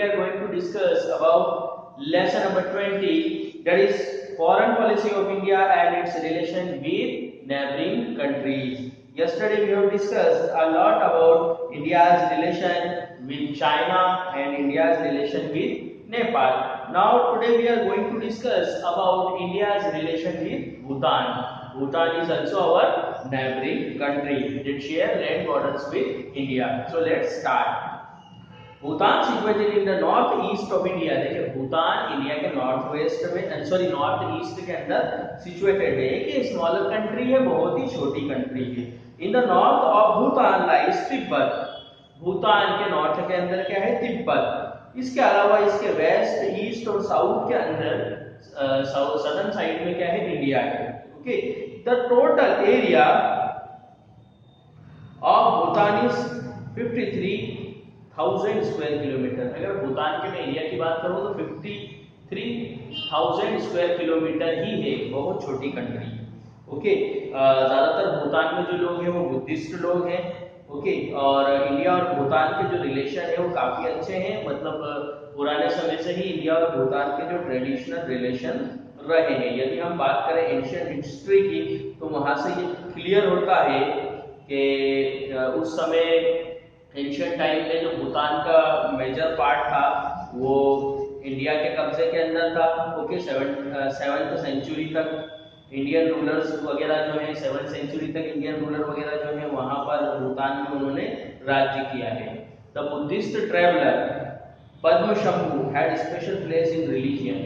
are going to discuss about lesson number 20, that is foreign policy of India and its relation with neighboring countries. Yesterday we have discussed a lot about India's relation with China and India's relation with Nepal. Now today we are going to discuss about India's relation with Bhutan. Bhutan is also our neighboring country that share land borders with India. So let's start. Bhutan situated in the north east of India. देखिए Bhutan India के north west में north east के अंदर situated है. कि smaller country है, बहुत ही छोटी कंट्री है. In the north of Bhutan lies Tibet. Bhutan के नॉर्थ के अंदर क्या है? तिब्बत. इसके अलावा इसके वेस्ट, ईस्ट और साउथ के अंदर सदर्न साइड में क्या है? इंडिया है. Okay. The total area of Bhutan is 53,000 square kilometre. अगर भूटान के मैं एरिया की बात करूं तो 53,000 स्क्वायर किलोमीटर ही है. बहुत छोटी कंट्री. ओके. ज्यादातर भूटान में जो लोग हैं वो बुद्धिस्ट लोग हैं. ओके. और इंडिया और भूटान के जो रिलेशन है वो काफी अच्छे हैं. मतलब पुराने समय से ही इंडिया और भूटान के जो ट्रेडिशनल रिलेशन रहे हैं. यदि हम बात करें एंशिएंट हिस्ट्री की तो वहां से ये क्लियर होता है कि उस समय एंशिएंट टाइम में जो भूटान का मेजर पार्ट था वो इंडिया के कब्जे के अंदर था. ओके. 7th सेंचुरी तक इंडियन रूलर्स वगैरह जो है 7th सेंचुरी तक इंडियन रूलर वगैरह जो है वहां पर भूटान में उन्होंने राज्य किया है. The Buddhist traveller Padmashambhu had special place in religion.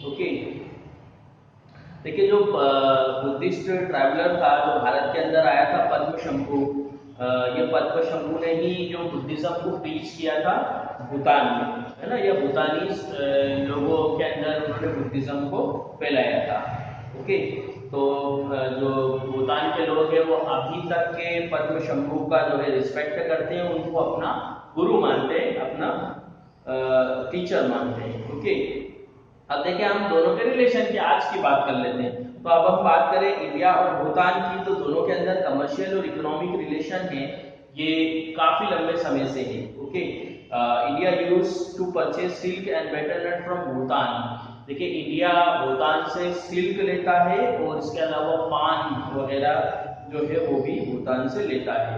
Okay. देखिए जो बुद्धिस्ट ट्रैवलर था जो भारत के अंदर आया था पद्मशंभु, ये पद्मशंभु ने ही जो बुद्धिज्म को प्रीच किया था भूटान में, है ना. यह भूटानी लोगों के अंदर उन्होंने बुद्धिज्म को फैलाया था. ओके. तो जो भूटान के लोग हैं वो अभी तक के पद्मशंभु का जो है रिस्पेक्ट करते हैं, उनको अपना गुरु मानते हैं, अपना टीचर मानते हैं. ओके. अब देखिए हम दोनों के रिलेशन की आज की बात कर लेते हैं. तो अब हम बात करें इंडिया और भूटान की तो दोनों के अंदर कमर्शियल और इकोनॉमिक रिलेशन है, ये काफी लंबे समय से है. Okay. India used to purchase silk and betel nut from Bhutan. देखिए इंडिया भूटान से सिल्क लेता है और इसके अलावा पान वगैरह जो है वो भी भूटान से लेता है.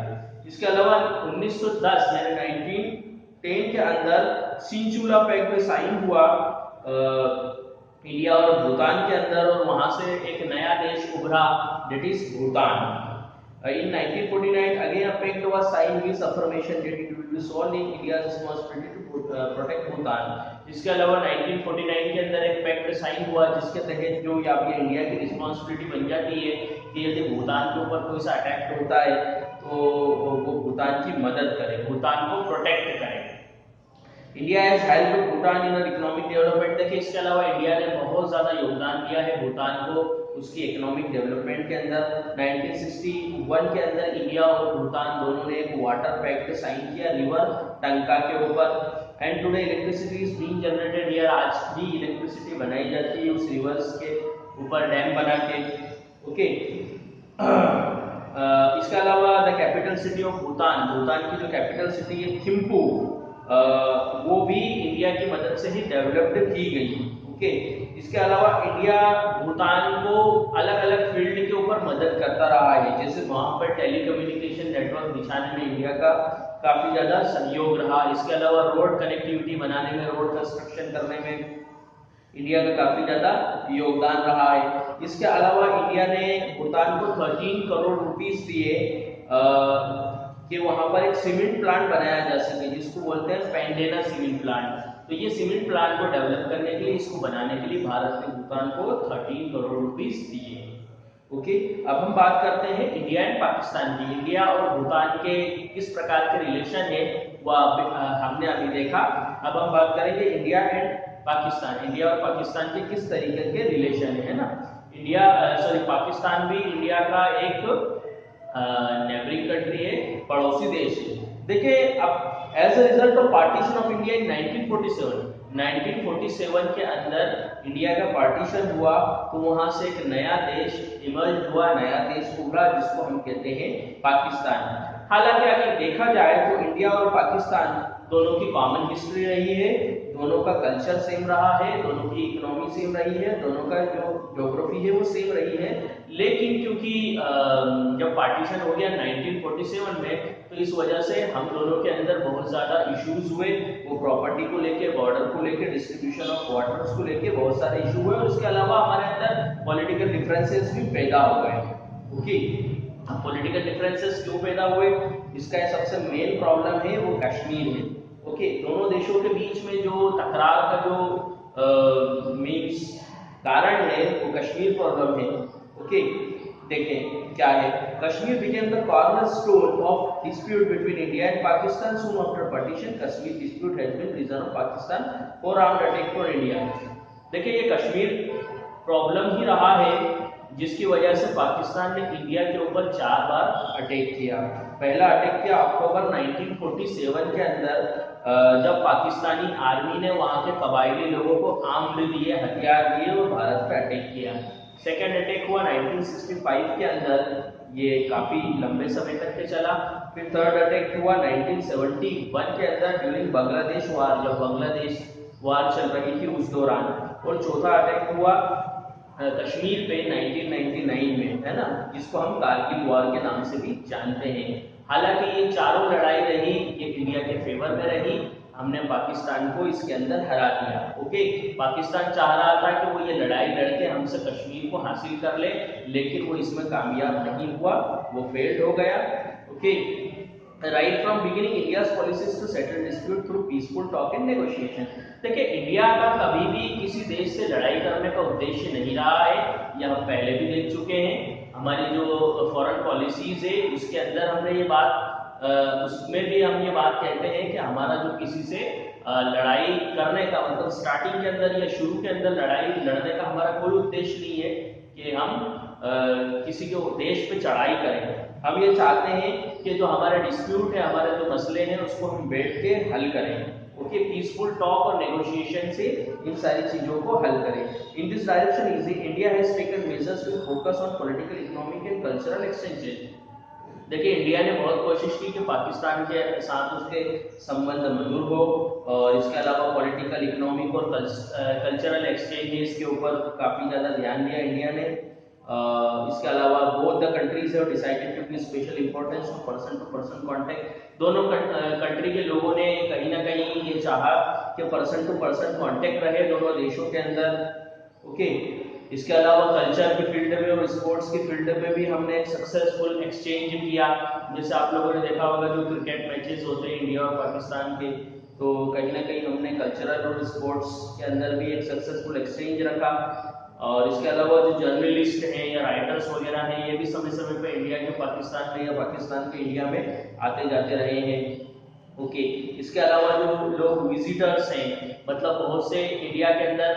इसके अलावा 1910 यानी 1910 के अंदर सिंचुला पैक्ट में साइन हुआ इंडिया और भूटान के अंदर, और वहां से एक नया देश उभरा that is Bhutan. In 1949 again a pact was signed with affirmation that it will be solely India's responsibility to protect Bhutan. इसके अलावा 1949 के अंदर एक पैक्ट साइन हुआ जिसके तहत जो या फिर इंडिया की रिस्पांसिबिलिटी बन जाती है कि यदि भूटान के ऊपर कोई सा अटैक होता है तो वो भूटान की मदद करे, भूटान को प्रोटेक्ट करे. India has helped Bhutan in economic development. देखिए इसके अलावा इंडिया ने बहुत ज्यादा योगदान दिया है भूटान को उसकी इकोनॉमिक डेवलपमेंट के अंदर. 1961 के अंदर इंडिया और भूटान दोनों ने एक वाटर पैक्ट साइन किया रिवर टंका के ऊपर. And today electricity is being generated here. आज भी इलेक्ट्रिसिटी बनाई जाती है उस रिवर्स के ऊपर डैम बना के. ओके. इसके अलावा the capital city of Bhutan, Bhutan की जो कैपिटल सिटी है थिम्पू, वो भी इंडिया की मदद से ही डेवलप्ड की गई. ओके. इसके अलावा इंडिया भूटान को अलग अलग फील्ड के ऊपर मदद करता रहा है. जैसे वहां पर टेलीकम्युनिकेशन नेटवर्क बिछाने में इंडिया का काफी ज्यादा सहयोग रहा. इसके अलावा रोड कनेक्टिविटी बनाने में, रोड कंस्ट्रक्शन करने में इंडिया का काफी ज्यादा योगदान रहा है. इसके अलावा इंडिया ने भूटान को 13 करोड़ रुपीस दिए कि वहां पर एक सीमेंट प्लांट बनाया जा सके जिसको बोलते हैं पेंडेना सीमेंट प्लांट. तो ये सीमेंट प्लांट को डेवलप करने के लिए, इसको बनाने के लिए भारत ने भूटान को 13 करोड़ रुपीस दिए. ओके. अब हम बात करते हैं इंडिया एंड पाकिस्तान की. इंडिया और भूटान के किस प्रकार के रिलेशन है वो हमने अभी देखा. अब हम बात करेंगे इंडिया एंड पाकिस्तान. इंडिया और पाकिस्तान के किस तरीके के रिलेशन है ना. पाकिस्तान भी इंडिया का एक नेबरिंग कंट्री है, पड़ोसी देश है. देखिए अब as a result of partition of India in 1947 के अंदर इंडिया का पार्टीशन हुआ तो वहां से एक नया देश इमर्ज हुआ, नया देश उभरा जिसको हम कहते हैं पाकिस्तान. हालांकि अगर देखा जाए तो इंडिया और पाकिस्तान दोनों की कॉमन हिस्ट्री रही है, दोनों का कल्चर सेम रहा है, दोनों की इकोनॉमी सेम रही है, दोनों का जो ज्योग्राफी है वो सेम रही है। लेकिन क्योंकि जब पार्टीशन हो गया 1947 में, तो इस वजह से हम दोनों के अंदर बहुत ज़्यादा इश्यूज हुए, वो प्रॉपर्टी को लेके, बॉर्डर को लेके, डिस्ट्रीब्यूशन ऑफ वाटर्स को लेके बहुत सारे इशू हुए, और इसके अलावा हमारे अंदर पॉलिटिकल डिफरेंसेस भी पैदा हो गए। ओके, पॉलिटिकल डिफरेंसेस क्यों पैदा हुए, इसका सबसे मेन प्रॉब्लम है वो कश्मीर है। ओके, दोनों देशों के बीच में जो तकरार का जो मीन्स कारण है वो कश्मीर प्रॉब्लम है। ओके, देखें क्या है, Kashmir became the cornerstone of dispute between India and Pakistan soon after partition. Kashmir dispute has been reason of Pakistan for armed attack for India. देखिए, ये कश्मीर प्रॉब्लम ही रहा है जिसकी वजह से पाकिस्तान ने इंडिया के ऊपर 4 बार अटैक किया। पहला अटैक किया अक्टूबर 1947 के अंदर, जब पाकिस्तानी आर्मी ने वहां के कबायली लोगों को आर्म्स दिए, हथियार दिए और भारत पे अटैक किया। सेकेंड अटैक हुआ 1965 के अंदर, ये काफी लंबे समय तक के चला। फिर थर्ड अटैक हुआ 1971 के अंदर ड्यूरिंग बांग्लादेश वार, जब बांग्लादेश वार चल रही थी उस दौरान। और चौथा अटैक हुआ कश्मीर पे 1999 में, है ना, जिसको हम कारगिल वॉर के नाम से भी जानते हैं। हालांकि ये चारों लड़ाई रही, ये इंडिया के फेवर में रही, हमने पाकिस्तान को इसके अंदर हरा दिया। ओके, पाकिस्तान चाह रहा था कि वो ये लड़ाई लड़के हमसे कश्मीर को हासिल कर ले, लेकिन वो इसमें कामयाब नहीं हुआ, वो फेल्ड हो गया। Okay, right from beginning India's policies to settle dispute through peaceful talk and negotiation. देखिए, इंडिया का कभी भी किसी देश से लड़ाई करने का उद्देश्य नहीं रहा है, यह हम पहले भी देख चुके हैं। हमारी जो फॉरेन पॉलिसीज है उसके अंदर हमने ये बात, उसमें भी हम ये बात कहते हैं कि हमारा जो किसी से लड़ाई करने का मतलब स्टार्टिंग के अंदर या शुरू के अंदर लड़ाई लड़ने का हमारा कोई उद्देश्य नहीं है कि हम किसी के देश पे चढ़ाई करें। हम ये चाहते हैं कि जो हमारे डिस्प्यूट है, हमारे जो मसले हैं, उसको हम बैठ के हल करें। ओके, पीसफुल टॉक और नेगोशिएशन से इन सारी चीजों को हल करें। In this direction India has taken measures to focus on political, economic and cultural exchanges. देखिए, इंडिया ने बहुत कोशिश की कि पाकिस्तान के साथ उसके संबंध मधुर हो, और इसके अलावा पॉलिटिकल, इकोनॉमिक और कल्चरल एक्सचेंजेस के ऊपर काफ़ी ज़्यादा ध्यान दिया इंडिया ने। इसके अलावा both the countries have decided to give special importance to person contact. दोनों कंट्री के लोगों ने कहीं ना कहीं ये चाहा कि पर्सन टू पर्सन कांटेक्ट रहे दोनों देशों के अंदर। ओके, इसके अलावा कल्चर की फील्ड में और स्पोर्ट्स की फील्ड में भी हमने एक सक्सेसफुल एक्सचेंज किया। जैसे आप लोगों ने देखा होगा जो क्रिकेट मैचेस होते हैं इंडिया और पाकिस्तान के, तो कहीं ना कहीं हमने कल्चरल और स्पोर्ट्स के अंदर भी एक सक्सेसफुल एक्सचेंज रखा। और इसके अलावा जो जर्नलिस्ट हैं या राइटर्स वगैरह हैं, ये भी समय समय पर इंडिया के पाकिस्तान में या पाकिस्तान के इंडिया में आते जाते रहे हैं। ओके, इसके अलावा जो लोग विजिटर्स हैं, मतलब बहुत से इंडिया के अंदर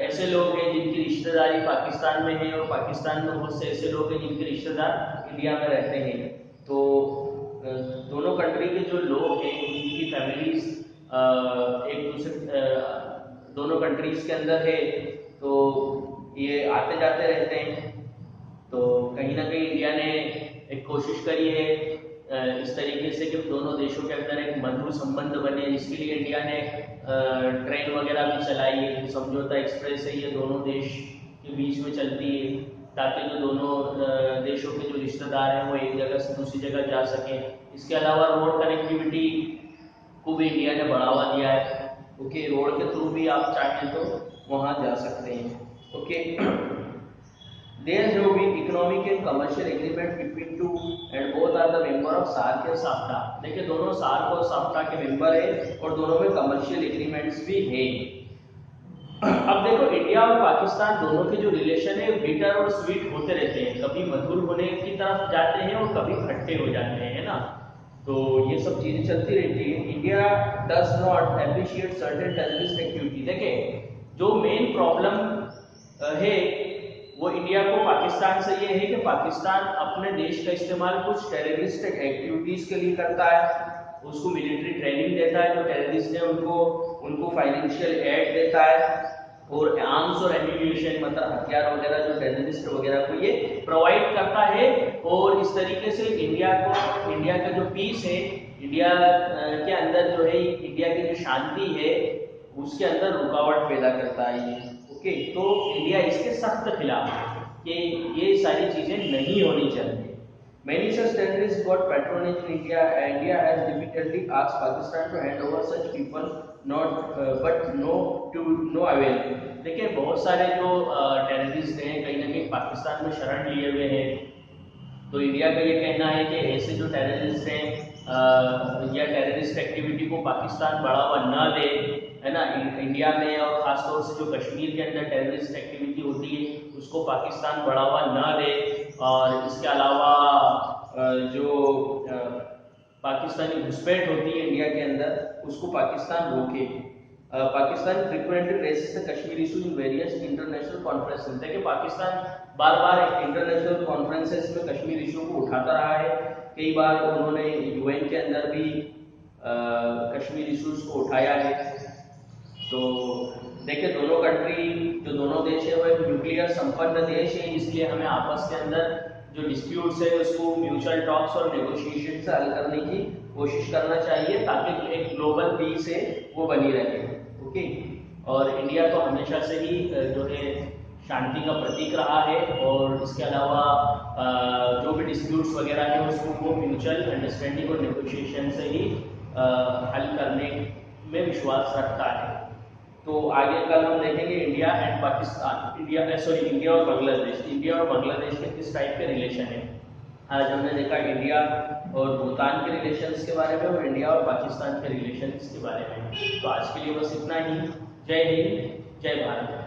ऐसे लोग हैं जिनकी रिश्तेदारी पाकिस्तान में है, और पाकिस्तान में बहुत से ऐसे लोग हैं जिनके रिश्तेदार इंडिया में रहते हैं। तो दोनों कंट्री के जो लोग हैं उनकी फैमिलीज एक दूसरे दोनों कंट्रीज के अंदर है, तो ये आते जाते रहते हैं। तो कहीं ना कहीं इंडिया ने एक कोशिश करी है इस तरीके से कि दोनों देशों के अंदर एक मधुर संबंध बने। इसके लिए इंडिया ने ट्रेन वगैरह भी चलाई है, समझौता एक्सप्रेस है, ये दोनों देश के बीच में चलती है, ताकि जो दोनों देशों के जो रिश्तेदार हैं वो एक जगह से दूसरी जगह जा सकें। इसके अलावा रोड कनेक्टिविटी को भी इंडिया ने बढ़ावा दिया है। ओके, रोड के थ्रू भी आप चाहें तो वहाँ जा सकते हैं। Okay, there have been economic and commercial agreement between two and both are the member of SAARC and SAFTA। देखिए, दोनों SAARC और SAFTA के मेंबर है और दोनों में कमर्शियल एग्रीमेंट्स भी है। अब देखो, इंडिया और पाकिस्तान दोनों के जो रिलेशन है बिटर और स्वीट होते रहते हैं, कभी मधुर होने की तरफ जाते हैं और कभी खट्टे हो जाते हैं, है ना। तो ये सब चीजें चलती रहती है। India does not appreciate certain terrorist activity. देखिए, जो मेन प्रॉब्लम है वो इंडिया को पाकिस्तान से ये है कि पाकिस्तान अपने देश का इस्तेमाल कुछ टेररिस्टिक एक्टिविटीज के लिए करता है, उसको मिलिट्री ट्रेनिंग देता है, जो टेररिस्ट है उनको फाइनेंशियल एड देता है, और आर्म्स और एम्यूनिशन मतलब हथियार वगैरह जो टेररिस्ट वगैरह को ये प्रोवाइड करता है। और इस तरीके से इंडिया का जो पीस है, इंडिया के अंदर जो है, इंडिया की जो शांति है उसके अंदर रुकावट पैदा करता है ये। ओके, तो इंडिया इसके सख्त खिलाफ है कि ये सारी चीजें नहीं होनी चाहिए। Many such terrorists got patronage in India. India has repeatedly asked Pakistan to hand over such people, but no avail. देखिए बहुत सारे जो टेररिस्ट हैं कहीं ना कहीं पाकिस्तान में शरण लिए हुए हैं, तो इंडिया का ये कहना है कि ऐसे जो टेररिस्ट हैं या टेररिस्ट एक्टिविटी को पाकिस्तान बढ़ावा न दे, है ना। इंडिया में और ख़ासतौर से जो कश्मीर के अंदर टेररिस्ट एक्टिविटी होती है उसको पाकिस्तान बढ़ावा न दे, और इसके अलावा जो पाकिस्तानी घुसपैठ होती है इंडिया के अंदर उसको पाकिस्तान रोके। Pakistan frequently raises the Kashmir issue in various international conferences. देखिए पाकिस्तान बार बार इंटरनेशनल कॉन्फ्रेंसेस में कश्मीर इशू को उठाता रहा है। कई बार उन्होंने यूएन के अंदर भी कश्मीर इशूज को उठाया है। तो देखिए दोनों कंट्री, जो दोनों देश है वो एक न्यूक्लियर संपन्न देश है, इसलिए हमें आपस के अंदर जो डिस्प्यूट्स है उसको म्यूचुअल टॉक्स और नेगोशिएशन से हल करने की कोशिश करना चाहिए ताकि एक ग्लोबल पीस है वो बनी रहे। ओके, और इंडिया तो हमेशा से ही जो है शांति का प्रतीक रहा है, और इसके अलावा जो भी डिस्प्यूट्स वगैरह है उसको वो म्यूचुअल अंडरस्टैंडिंग और नेगोशिएशन से ही हल करने में विश्वास रखता है। तो आगे कल हम देखेंगे इंडिया एंड पाकिस्तान, इंडिया और बांग्लादेश के किस टाइप के रिलेशन है। आज हमने देखा इंडिया और भूटान के रिलेशंस के बारे में और इंडिया और पाकिस्तान के रिलेशंस के बारे में। तो आज के लिए बस इतना ही। जय हिंद, जय भारत।